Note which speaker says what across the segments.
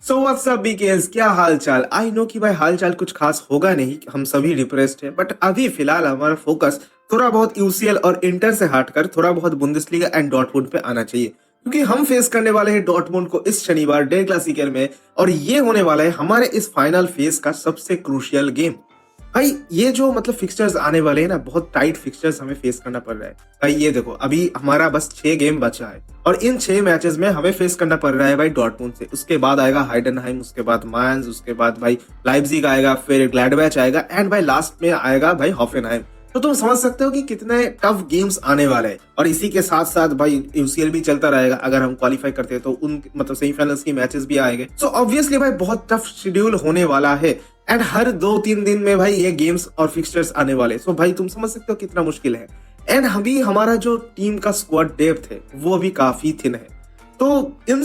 Speaker 1: So what's up BKS, क्या हाल चाल। I know कि भाई हाल चाल कुछ खास होगा नहीं, हम सभी डिप्रेस्ड हैं, बट अभी फिलहाल हमारा फोकस थोड़ा बहुत यूसीएल और इंटर से हटकर थोड़ा बहुत बुंदेसलीगा एंड डॉर्टमुंड पे आना चाहिए, क्योंकि हम फेस करने वाले हैं डॉर्टमुंड को इस शनिवार डेल क्लासिकर में। और ये होने वाला है हमारे इस फाइनल फेज का सबसे क्रूशियल गेम। भाई ये जो मतलब फिक्सचर्स आने वाले हैं ना, बहुत टाइट फिक्सचर्स हमें फेस करना पड़ रहा है। भाई ये देखो, अभी हमारा बस 6 गेम बचा है और इन 6 मैचेस में हमें फेस करना पड़ रहा है भाई डॉर्टमुंड से। उसके बाद आएगा हाइडनहाइम, उसके बाद मायंस, उसके बाद भाई लाइप्जिग आएगा, फिर ग्लैडबैच आएगा एंड भाई लास्ट में आएगा भाई हॉफेनहाइम। तो तुम समझ सकते हो कि कितने टफ गेम्स आने वाले हैं। और इसी के साथ साथ भाई यूसीएल भी चलता रहेगा। अगर हम क्वालिफाई करते हैं तो उन मतलब सेमीफाइनल्स की मैचेस भी आएंगे। सो ऑब्वियसली भाई बहुत टफ शेड्यूल होने वाला है एंड हर 2-3 दिन में भाई ये गेम्स और फिक्सचर्स आने वाले। सो भाई तुम समझ सकते हो कितना मुश्किल है। एंड अभी हमारा जो टीम का स्क्वाड डेप्थ है वो भी काफी थिन है। तो इन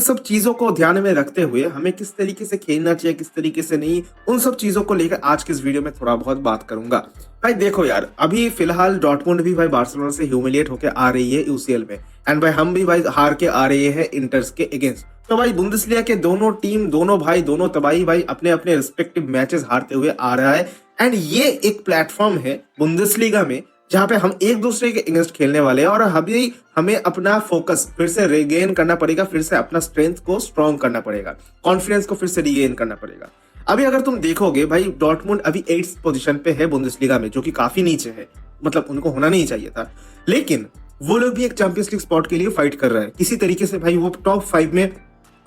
Speaker 1: सब चीजों को ध्यान में रखते हुए हमें किस तरीके से खेलना चाहिए, किस तरीके से नहीं, उन सब चीजों को लेकर आज के इस वीडियो में थोड़ा बहुत बात करूंगा। भाई देखो यार, अभी फिलहाल डॉर्टमुंड भी भाई बार्सिलोना से ह्यूमिलिएट होकर आ रही है यूसीएल में एंड भाई हम भी भाई हार के आ रहे हैं इंटर्स के अगेंस्ट। तो भाई बुंदेसलीगा के दोनों टीम, दोनों तबाही भाई अपने अपने रिस्पेक्टिव मैचेस हारते हुए आ रहा है। एंड ये एक प्लेटफॉर्म है बुंदेसलीगा में जहां पे हम एक दूसरे के अगेंस्ट खेलने वाले हैं और अभी हमें अपना फोकस फिर से रिगेन करना पड़ेगा, फिर से अपना स्ट्रेंथ को स्ट्रॉन्ग करना पड़ेगा, कॉन्फिडेंस को फिर से रिगेन करना पड़ेगा। अभी अगर तुम देखोगे भाई डॉर्टमुंड अभी 8th पोजीशन पे है बुंदेसलीगा में, जो कि काफी नीचे है, मतलब उनको होना नहीं चाहिए था। लेकिन वो लोग भी एक चैंपियंस लीग स्पॉट के लिए फाइट कर रहे हैं किसी तरीके से। भाई वो टॉप 5 में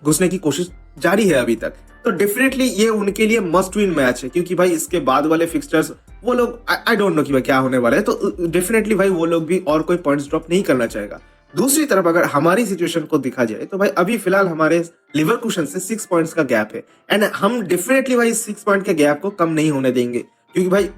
Speaker 1: घुसने की कोशिश जारी है अभी तक। तो डेफिनेटली ये उनके लिए मस्ट विन मैच है, क्योंकि भाई इसके बाद वाले फिक्सचर्स वो लोग आई डोंट नो कि भाई क्या होने वाला है। तो डेफिनेटली भाई वो लोग भी और कोई पॉइंट्स ड्रॉप नहीं करना चाहेगा। दूसरी तरफ अगर हमारी सिचुएशन को देखा जाए तो भाई अभी फिलहाल हमारे लिवरकुसन से 6 पॉइंट्स का गैप है एंड हम डेफिनेटली भाई 6 पॉइंट के गैप को कम नहीं होने देंगे, क्योंकि भाई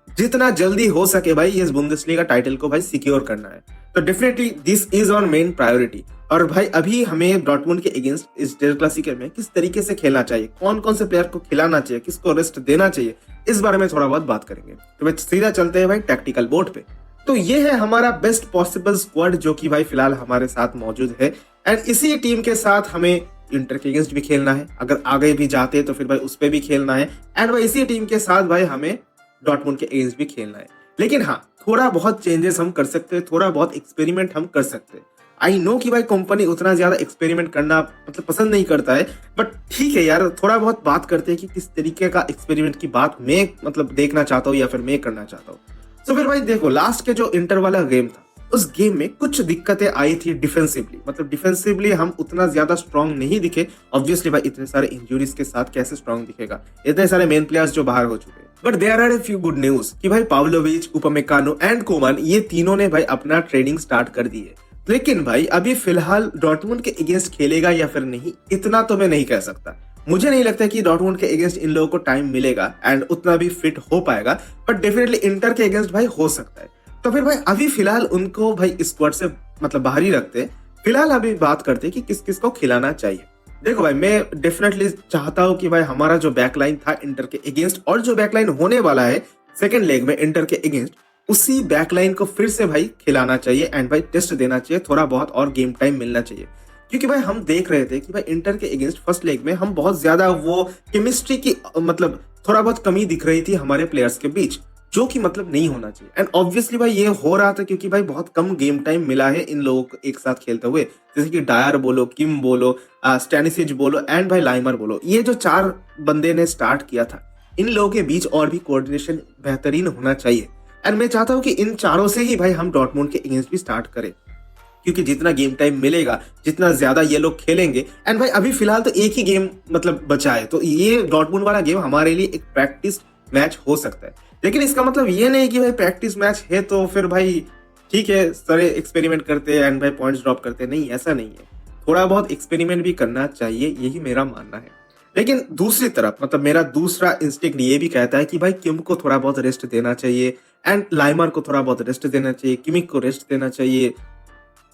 Speaker 1: जितना जल्दी हो सके भाई इस बुंदेसलीगा टाइटल को भाई सिक्योर करना है। तो definitely this is on main priority. और भाई अभी हमें डॉर्टमुंड के अगेंस्ट इस डेल क्लासिकर में किस तरीके से खेलना चाहिए, कौन कौन से प्लेयर को खिलाना चाहिए, किसको रेस्ट देना चाहिए, इस बारे में थोड़ा बहुत बात करेंगे। तो भाई सीधा चलते हैं भाई टैक्टिकल बोर्ड पे। तो ये है हमारा बेस्ट पॉसिबल स्क्वाड जो कि भाई फिलहाल हमारे साथ मौजूद है एंड इसी टीम के साथ हमें इंटर के अगेंस्ट भी खेलना है। अगर आगे भी जाते हैं तो फिर भाई उस पर भी खेलना है एंड भाई इसी टीम के साथ भाई हमें डॉर्टमुंड के अगेंस्ट भी खेलना है। लेकिन हाँ, थोड़ा बहुत चेंजेस हम कर सकते हैं, थोड़ा बहुत एक्सपेरिमेंट हम कर सकते हैं। आई नो कि भाई कंपनी उतना ज्यादा एक्सपेरिमेंट करना मतलब पसंद नहीं करता है, बट ठीक है यार, थोड़ा बहुत बात करते हैं कि किस तरीके का एक्सपेरिमेंट की बात मैं मतलब देखना चाहता हूँ या फिर मैं करना चाहता हूँ। तो फिर भाई देखो, लास्ट के जो इंटर वाला गेम था उस गेम में कुछ दिक्कतें आई थी डिफेंसिवली। मतलब डिफेंसिवली हम उतना ज्यादा स्ट्रांग नहीं दिखे। ऑब्वियसली भाई इतने सारे इंजरीज के साथ कैसे स्ट्रांग दिखेगा, इतने सारे मेन प्लेयर्स जो बाहर हो चुके हैं। But there are a few good news कि भाई पाव्लोविच, उपमेकानो एंड कोमान, ये तीनों ने भाई अपना ट्रेनिंग स्टार्ट कर दी है। लेकिन भाई अभी फिलहाल डॉर्टमुंड के अगेंस्ट खेलेगा या फिर नहीं, इतना तो मैं नहीं कह सकता। मुझे नहीं लगता कि डॉर्टमुंड के अगेंस्ट इन लोगों को टाइम मिलेगा एंड उतना भी फिट हो पाएगा, बट डेफिनेटली इंटर के अगेंस्ट भाई हो सकता है। तो फिर भाई अभी फिलहाल उनको भाई स्क्वाड से मतलब बाहर ही रखते। फिलहाल अभी बात करते कि किस किस को खिलाना चाहिए। देखो भाई, मैं डेफिनेटली चाहता हूं कि भाई हमारा जो बैकलाइन था इंटर के अगेंस्ट और जो बैकलाइन होने वाला है सेकंड लेग में इंटर के अगेंस्ट, उसी बैकलाइन को फिर से भाई खिलाना चाहिए एंड भाई टेस्ट देना चाहिए, थोड़ा बहुत और गेम टाइम मिलना चाहिए। क्योंकि भाई हम देख रहे थे कि भाई इंटर के अगेंस्ट फर्स्ट लेग में हम बहुत ज्यादा वो केमिस्ट्री की मतलब थोड़ा बहुत कमी दिख रही थी हमारे प्लेयर्स के बीच, जो कि मतलब नहीं होना चाहिए। एंड ऑब्वियसली भाई ये हो रहा था क्योंकि भाई बहुत कम गेम टाइम मिला है इन लोगों को एक साथ खेलते हुए। जैसे कि डायर बोलो, किम बोलो, स्टैनिसिच बोलो एंड भाई लाइमर बोलो, ये जो 4 बंदे ने स्टार्ट किया था, इन लोगों के बीच और भी कोऑर्डिनेशन बेहतरीन होना चाहिए। एंड मैं चाहता हूँ कि इन चारों से ही भाई हम डॉर्टमुंड के अगेंस्ट भी स्टार्ट करें, क्योंकि जितना गेम टाइम मिलेगा, जितना ज्यादा ये लोग खेलेंगे। एंड भाई अभी फिलहाल तो एक ही गेम मतलब बचा है, तो ये डॉर्टमुंड वाला गेम हमारे लिए एक प्रैक्टिस मैच हो सकता है। लेकिन इसका मतलब ये नहीं कि भाई प्रैक्टिस मैच है तो फिर भाई ठीक है सारे एक्सपेरिमेंट करते हैं एंड भाई पॉइंट्स ड्रॉप करते, नहीं, ऐसा नहीं है। थोड़ा बहुत एक्सपेरिमेंट भी करना चाहिए, यही मेरा मानना है। लेकिन दूसरी तरफ मतलब मेरा दूसरा इंस्टिंक्ट ये भी कहता है कि भाई किम को थोड़ा बहुत रेस्ट देना चाहिए एंड लाइमर को थोड़ा बहुत रेस्ट देना चाहिए, किमिक को रेस्ट देना चाहिए।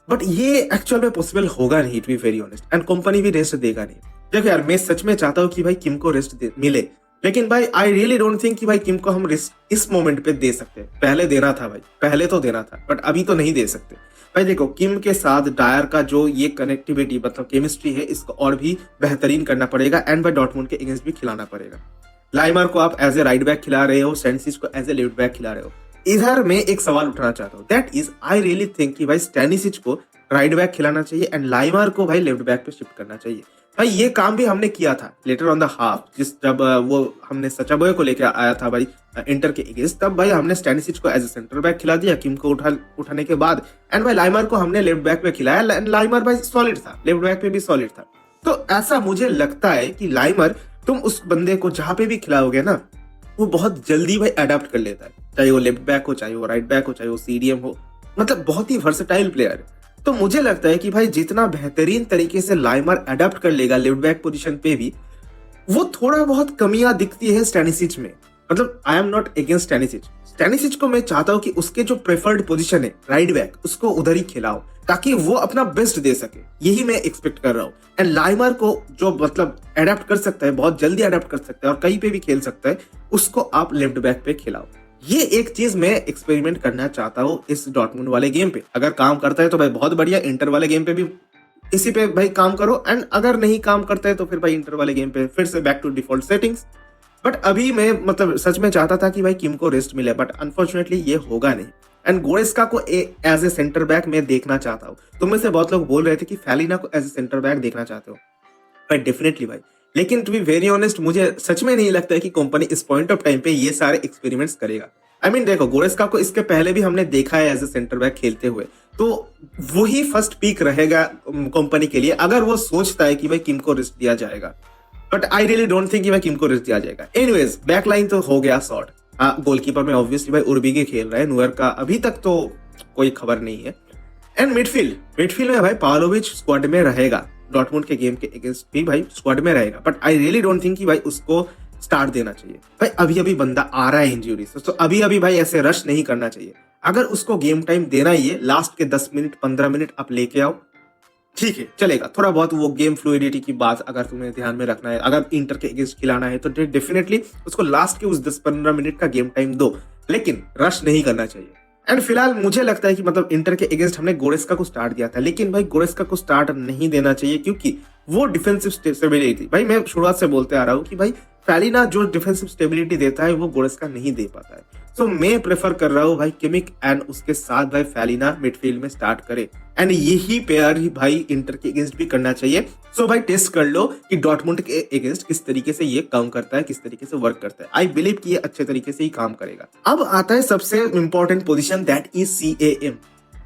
Speaker 1: बट ये एक्चुअल में पॉसिबल होगा नहीं, to be very honest, and company भी रेस्ट देगा नहीं। देखो यार, मैं सच में चाहता हूँ कि भाई किम को रेस्ट मिले, लेकिन भाई आई रियली डोंट थिंक कि भाई किम को हम रिस्क इस मोमेंट पे दे सकते हैं। पहले देना था भाई, पहले तो देना था, बट अभी तो नहीं दे सकते भाई देखो, किम के साथ डायर का जो ये कनेक्टिविटी मतलब केमिस्ट्री है, इसको और भी बेहतरीन करना पड़ेगा एंड भाई डॉर्टमुंड के अगेंस्ट भी खिलाना पड़ेगा। लाइमर को आप एज ए राइट बैक खिला रहे हो, स्टैनिसिच को एज ए लेफ्ट बैक खिला रहे हो। इधर मैं एक सवाल उठाना चाहता हूँ, that is I really think कि भाई स्टैनिसिच को राइट बैक खिलाना चाहिए एंड लाइमर को भाई लेफ्ट बैक पे शिफ्ट करना चाहिए। भाई ये काम भी हमने किया था लेटर ऑन द हाफ, जब वो हमने सचा बॉय को लेकर आया था भाई इंटर के अगेंस्ट, तब भाई हमने स्टैनिसिच को एज ए सेंटर बैक खिला दिया किम को उठाने के बाद, एंड भाई लाइमर को हमने लेफ्ट बैक पे खिलाया। लाइमर भाई सॉलिड था, लेफ्ट बैक पे भी सॉलिड था। तो ऐसा मुझे लगता है कि लाइमर, तुम उस बंदे को जहां पे भी खिलाओगे ना, वो बहुत जल्दी भाई अडेप्ट कर लेता है, चाहे वो लेफ्ट बैक हो, चाहे वो राइट बैक हो, चाहे वो सीडीएम हो, मतलब बहुत ही वर्सेटाइल प्लेयर है। तो मुझे लगता है कि भाई जितना बेहतरीन तरीके से लाइमर अडेप्ट कर लेगा लेफ्ट बैक पोजीशन पे भी, वो थोड़ा बहुत कमियां दिखती है स्टैनिसिच में। मतलब आई एम नॉट अगेंस्ट स्टैनिसिच, स्टैनिसिच को मैं चाहता हूं कि उसके जो प्रेफर्ड पोजीशन है राइट बैक, उसको उधर ही खिलाओ ताकि वो अपना बेस्ट दे सके, यही मैं एक्सपेक्ट कर रहा हूँ। एंड लाइमर को जो मतलब अडेप्ट कर सकता है, बहुत जल्दी अडेप्ट कर सकता है और कहीं पे भी खेल सकता है, उसको आप लेफ्ट बैक पे खिलाओ। ये एक चीज मैं एक्सपेरिमेंट करना चाहता हूँ इस डॉर्टमुंड वाले गेम पे। अगर काम करता है तो भाई बहुत बढ़िया, इंटर वाले गेम पे भी इसी पे भाई काम करो, एंड अगर नहीं काम करता है तो फिर भाई इंटर वाले गेम पे फिर से back to default settings. But अभी मैं मतलब सच में चाहता था कि भाई किम को रेस्ट मिले, बट अनफॉर्चुनेटली ये होगा नहीं। एंड गोरेस्का को एज ए सेंटर बैक मैं देखना चाहता हूँ। तुम में से बहुत लोग बोल रहे थे कि फैलिना को एज ए सेंटर बैक देखना चाहते हो, बट डेफिनेटली भाई, लेकिन टू बी वेरी ऑनेस्ट मुझे सच में नहीं लगता है कि कंपनी इस पॉइंट ऑफ टाइम पे ये सारे एक्सपेरिमेंट्स करेगा। आई मीन देखो, गोरेस्का को इसके पहले भी हमने देखा है एज ए सेंटर बैक खेलते हुए, तो वही फर्स्ट पीक रहेगा कंपनी के लिए अगर वो सोचता है कि भाई किम को रिस्क दिया जाएगा। But I really don't think कि भाई किम को रिस्क दिया जाएगा। एनीवेज, बैकलाइन तो हो गया सॉर्ट। गोलकीपर में ऑब्वियसली भाई उर्बिगे खेल रहा है, नुअर का अभी तक तो कोई खबर नहीं है। एंड मिडफील्ड में भाई पावलोविच स्क्वाड में रहेगा, डॉर्टमुंड के गेम के अगेंस्ट भी भाई स्क्वाड में रहेगा, but I really don't think कि भाई उसको स्टार्ट देना चाहिए। भाई अभी अभी बंदा आ रहा है इंजरी से, तो अभी अभी भाई ऐसे रश नहीं करना चाहिए। अगर उसको गेम टाइम देना ही है, लास्ट के 10 मिनट 15 मिनट आप लेके आओ, ठीक है चलेगा। थोड़ा बहुत वो गेम फ्लूइडिटी की बात अगर तुम्हें ध्यान में रखना है, अगर इंटर के अगेंस्ट खिलाना है तो डेफिनेटली उसको लास्ट के उस 10-15 मिनट का गेम टाइम दो, लेकिन रश नहीं करना चाहिए। एंड फिलहाल मुझे लगता है कि मतलब इंटर के अगेंस्ट हमने गोरेस्का को स्टार्ट दिया था, लेकिन भाई गोरेस्का को स्टार्ट नहीं देना चाहिए क्योंकि वो डिफेंसिव स्टेबिलिटी, भाई मैं शुरुआत से बोलते आ रहा हूँ कि भाई फैलिना जो डिफेंसिव स्टेबिलिटी देता है वो गोरेस्का नहीं दे पाता है। सो मैं प्रेफर कर रहा हूँ भाई किमिक एंड उसके साथ भाई फैलिना मिडफील्ड में स्टार्ट करे, एंड यही पेयर ही भाई इंटर के अगेंस्ट भी करना चाहिए। सो भाई टेस्ट कर लो कि डॉर्टमुंड के अगेंस्ट किस तरीके से ये काम करता है, किस तरीके से वर्क करता है। आई बिलीव कि ये अच्छे तरीके से ही काम करेगा। अब आता है सबसे important position, that is CAM।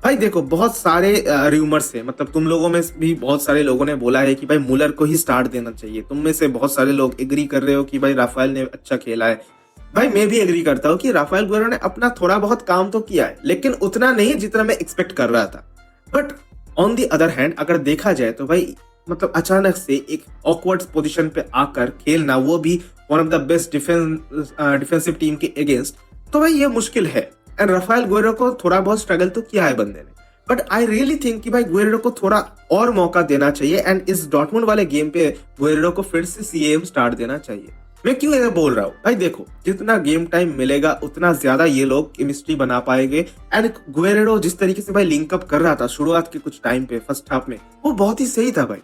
Speaker 1: भाई देखो, बहुत सारे रूमर्स है, मतलब तुम लोगों में भी बहुत सारे लोगों ने बोला है कि भाई मुलर को ही स्टार्ट देना चाहिए। तुम में से बहुत सारे लोग एग्री कर रहे हो कि भाई राफेल ने अच्छा खेला है। भाई मैं भी एग्री करता हूँ कि राफेल गुएरो ने अपना थोड़ा बहुत काम तो किया है, लेकिन उतना नहीं जितना मैं एक्सपेक्ट कर रहा था। But on the other hand अगर देखा जाए तो भाई मतलब अचानक से एक ऑकवर्ड पोजीशन पे आकर खेलना, वो भी one of the best defensive team के अगेंस्ट, तो भाई ये मुश्किल है। एंड राफेल गुएरो को थोड़ा बहुत स्ट्रगल तो किया है बंदे ने, बट आई रियली थिंक कि भाई गुएरो को थोड़ा और मौका देना चाहिए। एंड इस डॉर्टमुंड वाले गेम पे गुएरो को फिर से CAM स्टार्ट देना चाहिए। मैं क्यों ये बोल रहा हूँ भाई, देखो जितना गेम टाइम मिलेगा उतना ज्यादा ये लोग केमिस्ट्री बना पाएंगे। एंड गुएरो जिस तरीके से भाई लिंकअप कर रहा था शुरुआत के कुछ टाइम पे फर्स्ट हाफ में, वो बहुत ही सही था भाई,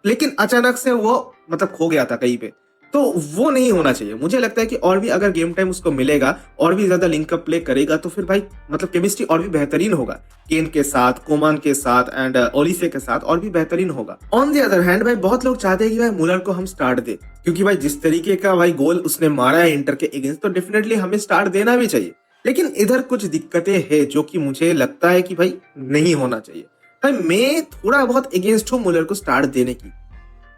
Speaker 1: लेकिन अचानक से वो मतलब खो गया था कहीं पे, तो वो नहीं होना चाहिए। मुझे लगता है कि और भी अगर गेम टाइम उसको मिलेगा और भी ज्यादा लिंकअप प्ले करेगा तो फिर भाई मतलब केमिस्ट्री और भी बेहतरीन होगा, केन के साथ, कोमान के साथ एंड ओलिसे के साथ और भी बेहतरीन होगा। ऑन द अदर हैंड भाई बहुत लोग चाहते हैं कि भाई मुलर को हम स्टार्ट दे, क्योंकि भाई जिस तरीके का भाई गोल उसने मारा है इंटर के अगेंस्ट, तो डेफिनेटली हमें स्टार्ट देना भी चाहिए। लेकिन इधर कुछ दिक्कतें हैं जो कि मुझे लगता है कि भाई नहीं होना चाहिए। भाई मैं थोड़ा बहुत अगेंस्ट हूँ मुलर को स्टार्ट देने की।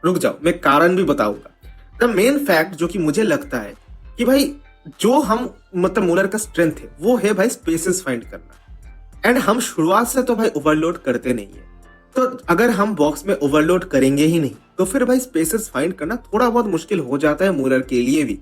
Speaker 1: रुक जाओ, मैं कारण भी बताऊंगा। द मेन फैक्ट जो कि मुझे लगता है कि भाई जो हम मतलब मुलर का स्ट्रेंथ है वो है भाई स्पेसेस फाइंड करना, एंड हम शुरुआत से तो भाई ओवरलोड करते नहीं है। तो अगर हम बॉक्स में ओवरलोड करेंगे ही नहीं तो फिर भाई स्पेसेस फाइंड करना थोड़ा बहुत मुश्किल हो जाता है मुलर के लिए भी।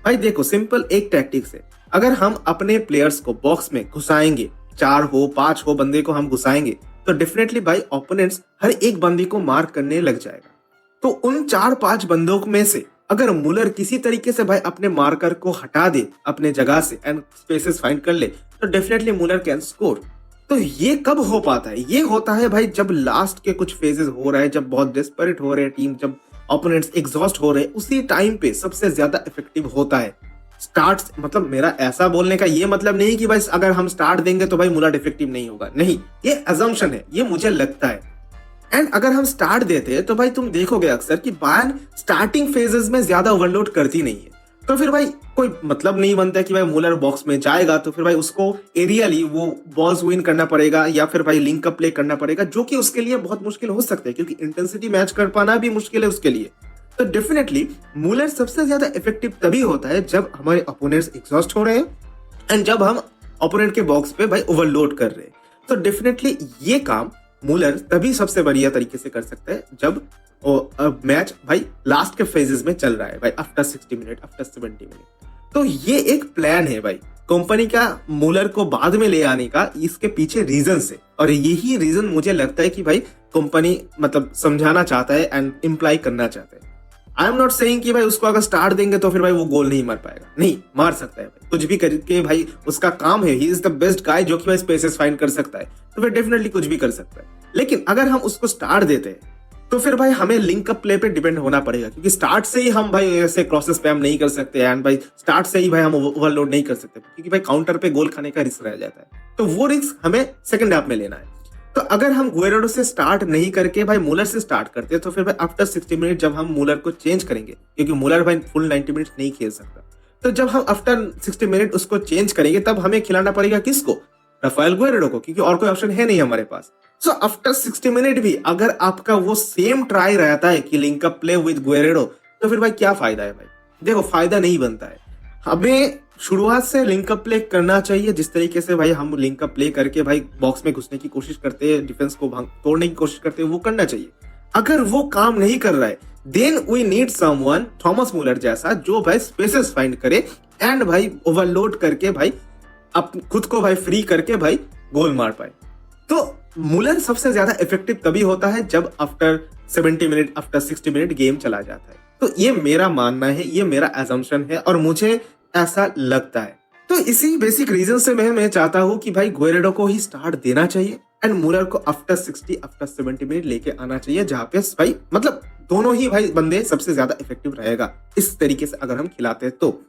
Speaker 1: भाई देखो, सिंपल एक टैक्टिक्स है, अगर हम अपने प्लेयर्स को बॉक्स में घुसाएंगे, 4 हो 5 हो बंदे को हम घुसाएंगे, तो डेफिनेटली भाई ओपोनेंट्स हर एक बंदे को मार करने लग जाएगा। तो उन 4-5 बंदों में से अगर मुलर किसी तरीके से भाई अपने मार्कर को हटा दे अपने जगह से एंड स्पेसेस फाइंड कर ले, तो डेफिनेटली मुलर कैन स्कोर। तो ये कब हो पाता है? ये होता है भाई जब लास्ट के कुछ फेजेस हो रहे हैं, जब बहुत डेस्परेट हो रहे हैं टीम, जब ओपोनेंट्स एग्जॉस्ट हो रहे हैं, उसी टाइम पे सबसे ज्यादा इफेक्टिव होता है स्टार्ट। मतलब मेरा ऐसा बोलने का ये मतलब नहीं कि भाई अगर हम स्टार्ट देंगे तो भाई मुलार इफेक्टिव नहीं होगा, नहीं, ये अजम्पशन है, ये मुझे लगता है। एंड अगर हम स्टार्ट देते हैं तो भाई तुम देखोगे अक्सर कि बायर्न स्टार्टिंग फेजेस में ज्यादा ओवरलोड करती नहीं है, तो फिर भाई कोई मतलब नहीं बनता कि भाई मुलर बॉक्स में जाएगा तो फिर भाई उसको एरियली वो बॉल्स विन करना पड़ेगा या फिर भाई लिंक अप प्ले करना पड़ेगा, जो कि उसके लिए बहुत मुश्किल हो सकता है क्योंकि इंटेंसिटी मैच कर पाना भी मुश्किल है उसके लिए। तो डेफिनेटली मुलर सबसे ज्यादा इफेक्टिव तभी होता है जब हमारे अपोनेंट्स एग्जॉस्ट हो रहे हैं एंड जब हम ओपोनेंट के बॉक्स पे भाई ओवरलोड कर रहे हैं। तो डेफिनेटली ये काम मुलर तभी सबसे बढ़िया तरीके से कर सकता है जब मैच भाई लास्ट के फेजेस में चल रहा है भाई, आफ्टर 60 मिनट, आफ्टर 70 मिनट। तो ये एक प्लान है भाई कंपनी का मुलर को बाद में ले आने का, इसके पीछे रीजन है और यही रीजन मुझे लगता है कि भाई कंपनी मतलब समझाना चाहता है एंड इम्प्लाई करना चाहता है। आई एम नॉट सेइंग कि भाई उसको अगर स्टार्ट देंगे तो फिर भाई वो गोल नहीं मार पाएगा, नहीं मार सकता है भाई, कुछ भी करके भाई उसका काम है, he is the best guy जो कि भाई स्पेसेस फाइंड कर सकता है, तो फिर डेफिनेटली कुछ भी कर सकता है। लेकिन अगर हम उसको स्टार्ट देते हैं तो फिर भाई हमें लिंक अप प्ले पे डिपेंड होना पड़ेगा क्योंकि स्टार्ट से ही हम भाई ऐसे क्रॉसेस स्पैम नहीं कर सकते एंड भाई स्टार्ट से ही भाई हम ओवरलोड नहीं कर सकते क्योंकि भाई काउंटर पे गोल खाने का रिस्क रह जाता है, तो वो रिस्क हमें सेकंड हाफ में लेना है। तो अगर हम गुएरेडो से स्टार्ट नहीं करके भाई मुलर से स्टार्ट करते हैं तो फिर भाई आफ्टर 60 मिनट जब हम मुलर को चेंज करेंगे, क्योंकि मुलर भाई फुल 90 मिनट नहीं खेल सकता, तो जब हम आफ्टर 60 मिनट उसको चेंज करेंगे तब हमें खिलाना पड़ेगा किसको? राफेल गुएरेडो को, क्योंकि और कोई ऑप्शन है नहीं हमारे पास। सो आफ्टर 60 मिनट भी अगर आपका वो सेम ट्राई रहता है कि लिंक अप प्ले विद गुएरेडो, तो फिर भाई क्या फायदा है भाई? देखो फायदा नहीं बनता है। हमें शुरुआत से लिंक अप प्ले करना चाहिए, जिस तरीके से भाई हम लिंक अप प्ले करके भाई बॉक्स में घुसने की कोशिश करते हैं, डिफेंस को तोड़ने की कोशिश करते हैं, वो करना चाहिए। अगर वो काम नहीं कर रहा है then we need someone Thomas Muller जैसा जो भाई स्पेसेस फाइंड करे एंड भाई ओवरलोड करके भाई खुद को भाई फ्री करके भाई गोल मार पाए। तो मुलर सबसे ज्यादा इफेक्टिव तभी होता है जब after 70 minute, after 60 minute game चला जाता है। तो ये मेरा मानना है, ये मेरा एजम्पशन है और मुझे ऐसा लगता है। तो इसी बेसिक रीजन से मैं चाहता हूं कि भाई गुएरेडो को ही स्टार्ट देना चाहिए एंड मुलर को आफ्टर 60, आफ्टर 70 मिनट लेके आना चाहिए, जहां पे भाई मतलब दोनों ही भाई बंदे सबसे ज्यादा इफेक्टिव रहेगा इस तरीके से अगर हम खिलाते हैं तो।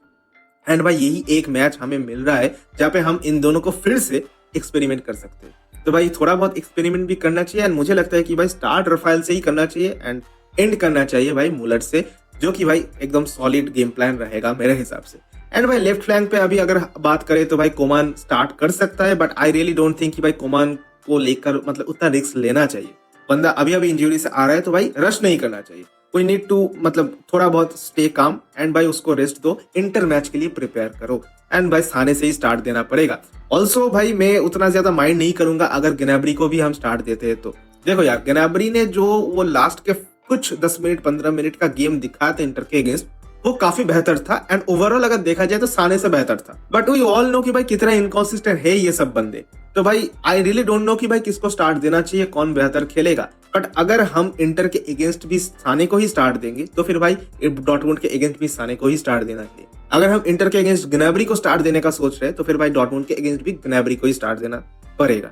Speaker 1: एंड भाई यही एक मैच हमें मिल रहा है जहाँ पे हम इन दोनों को फिर से एक्सपेरिमेंट कर सकते हैं। तो भाई थोड़ा बहुत एक्सपेरिमेंट भी करना चाहिए एंड मुझे लगता है कि भाई स्टार्ट राफेल से ही करना चाहिए एंड एंड करना चाहिए भाई मुलर से, जो कि भाई एकदम सॉलिड गेम प्लान रहेगा मेरे हिसाब से। एंड भाई लेफ्ट फ्लैंक पे अभी अगर बात करें तो भाई कोमान स्टार्ट कर सकता है, but I really don't think कि भाई कोमान को लेकर मतलब उतना रिस्क लेना चाहिए। बंदा अभी अभी इंजरी से आ रहा है तो भाई रश नहीं करना चाहिए। वी नीड टू मतलब थोड़ा बहुत स्टे काम एंड भाई उसको रेस्ट दो, इंटर मैच के लिए प्रिपेयर करो एंड भाई साने से ही स्टार्ट देना पड़ेगा। ऑल्सो भाई मैं उतना ज्यादा माइंड नहीं करूंगा अगर गनाब्री को भी हम स्टार्ट देते हैं तो। देखो यार गनाब्री ने जो वो लास्ट के कुछ 10 मिनट 15 मिनट का गेम दिखाया था इंटर के अगेंस्ट, वो काफी बेहतर था एंड ओवरऑल अगर देखा जाए तो साने से बेहतर था। बट वी ऑल नो कि भाई कितना इनकॉन्सिस्टेंट है ये सब बंदे, तो भाई आई रियली डोंट नो कि भाई किसको स्टार्ट देना चाहिए, कौन बेहतर खेलेगा। बट अगर हम इंटर के अगेंस्ट भी साने को ही स्टार्ट देंगे तो फिर भाई डॉर्टमुंड के अगेंस्ट भी साने को ही स्टार्ट देना चाहिए। अगर हम इंटर के अगेंस्ट गनाब्री को स्टार्ट देने का सोच रहे हैं तो फिर भाई डॉर्टमुंड के अगेंस्ट भी गनाब्री को ही स्टार्ट देना पड़ेगा।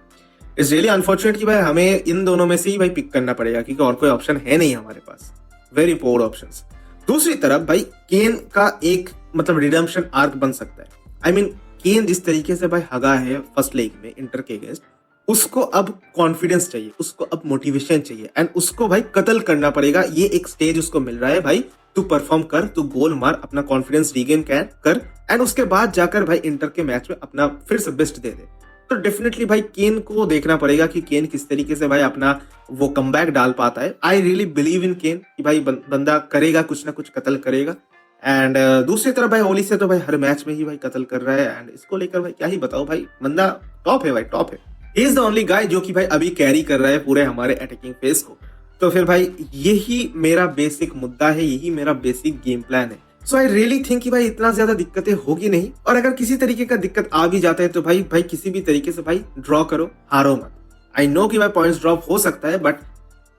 Speaker 1: इट्स रियली अनफॉर्चुनेट कि भाई हमें इन दोनों में से ही भाई पिक करना पड़ेगा क्योंकि और कोई ऑप्शन है नहीं हमारे पास, वेरी पोर ऑप्शंस। दूसरी तरफ भाई केन का एक मतलब रिडेम्पशन आर्क बन सकता है। आई मीन केन जिस तरीके से भाई हगा है फर्स्ट लेग में इंटर के अगेंस्ट, उसको अब कॉन्फिडेंस चाहिए, उसको अब मोटिवेशन चाहिए एंड उसको भाई कत्ल करना पड़ेगा। ये एक स्टेज उसको मिल रहा है भाई, तू परफॉर्म कर, तू गोल मार, अपना कॉन्फिडेंस रीगेन कर एंड उसके बाद जाकर भाई इंटर के मैच में अपना फिर से बेस्ट दे दे। तो डेफिनेटली भाई केन को देखना पड़ेगा कि केन किस तरीके से भाई अपना वो कमबैक डाल पाता है। आई रियली बिलीव इन केन कि भाई बंदा करेगा, कुछ ना कुछ कत्ल करेगा। एंड दूसरी तरफ भाई ओली से तो भाई हर मैच में ही भाई कत्ल कर रहा है एंड इसको लेकर भाई क्या ही बताओ, भाई बंदा टॉप है भाई, टॉप है। He is the only guy जो कि भाई अभी कैरी कर रहा है पूरे हमारे अटैकिंग फेस को। तो फिर भाई यही मेरा बेसिक मुद्दा है, यही मेरा बेसिक गेम प्लान है। सो आई रियली थिंक कि भाई इतना ज्यादा दिक्कतें होगी नहीं, और अगर किसी तरीके का दिक्कत आ भी जाता है तो भाई किसी भी तरीके से भाई ड्रॉ करो, हारो मत। आई नो कि भाई पॉइंट्स ड्रॉप हो सकता है बट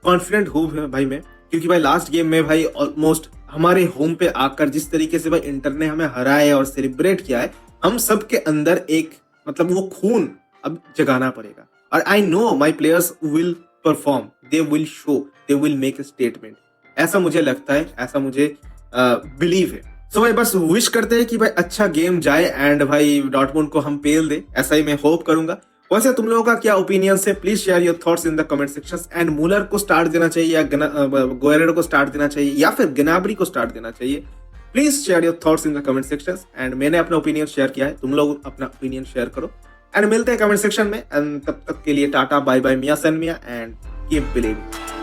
Speaker 1: कॉन्फिडेंट हूँ भाई मैं, क्योंकि भाई लास्ट गेम में भाई ऑलमोस्ट हमारे होम पे आकर जिस तरीके से भाई इंटर ने हमें हराया है और सेलिब्रेट किया है, हम सबके अंदर एक मतलब वो खून अब जगाना पड़ेगा। और I know my players will perform, they will show, they will make a statement. ऐसा मुझे लगता है, ऐसा मुझे बिलीव है। सो भाई बस विश करते हैं कि भाई अच्छा गेम जाए एंड भाई डॉर्टमुंड को हम पेल दे, ऐसा ही मैं होप करूंगा। वैसे तुम लोगों का क्या ओपिनियन है, please share your thoughts in the comment section. And Müller को स्टार्ट देना चाहिए या गोयरेडो को स्टार्ट देना चाहिए या फिर गनाबरी को स्टार्ट देना चाहिए? Please share your thoughts in the comment section. And मैंने अपना ओपिनियन शेयर किया है, तुम लोग अपना ओपिनियन शेयर करो एंड मिलते हैं कमेंट सेक्शन में। एंड तब तक के लिए टाटा बाय बाय, मिया सन मिया एंड कीप बिलीविंग।